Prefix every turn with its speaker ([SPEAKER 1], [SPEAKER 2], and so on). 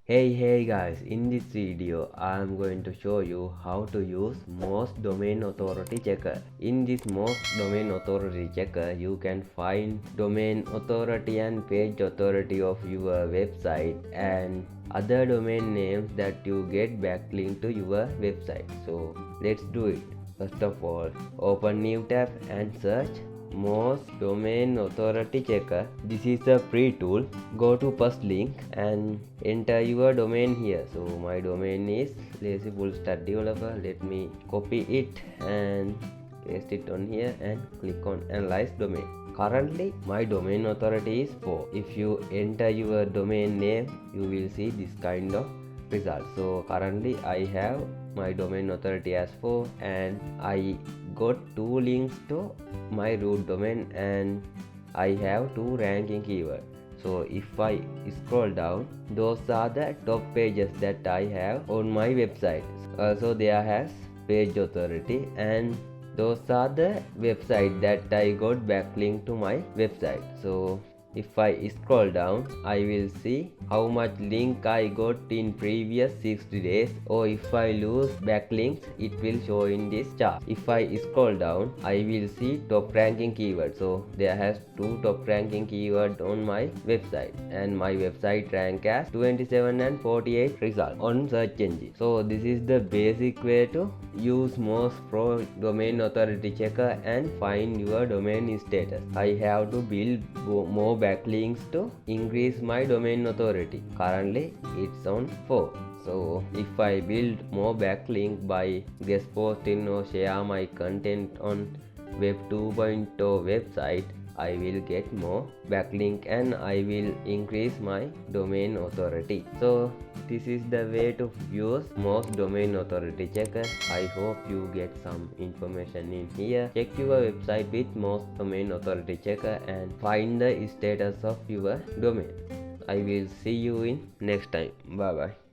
[SPEAKER 1] Hey guys, in this video I am going to show you how to use most domain authority checker. In this most domain authority checker you can find domain authority and page authority of your website and other domain names that you get backlink to your website. So let's do it. First of all, open new tab and search most domain authority checker. This is the free tool. Go to first link and enter your domain here. So my domain is lazy full stack developer. Let me copy it and paste it on here and click on analyze domain. Currently my domain authority is 4. If you enter your domain name, you will see this kind of result. So currently I have my domain authority as 4 and I got 2 links to my root domain and I have 2 ranking keywords. So if I scroll down, those are the top pages that I have on my website. Also there has page authority and those are the website that I got backlink to my website. So if I scroll down, I will see how much link I got in previous 60 days, or if I lose backlinks, it will show in this chart. If I scroll down, I will see top ranking keyword. So there has 2 top ranking keyword on my website and my website rank as 27 and 48 result on search engine. So this is the basic way to use most pro domain authority checker and find your domain status. I have to build more backlinks to increase my domain authority. Currently it's on 4. So if I build more backlink by guest posting or share my content on web 2.0 website, I will get more backlink and I will increase my domain authority. So this is the way to use most domain authority checker. I hope you get some information in here. Check your website with most domain authority checker and find the status of your domain. I will see you in next time. Bye bye.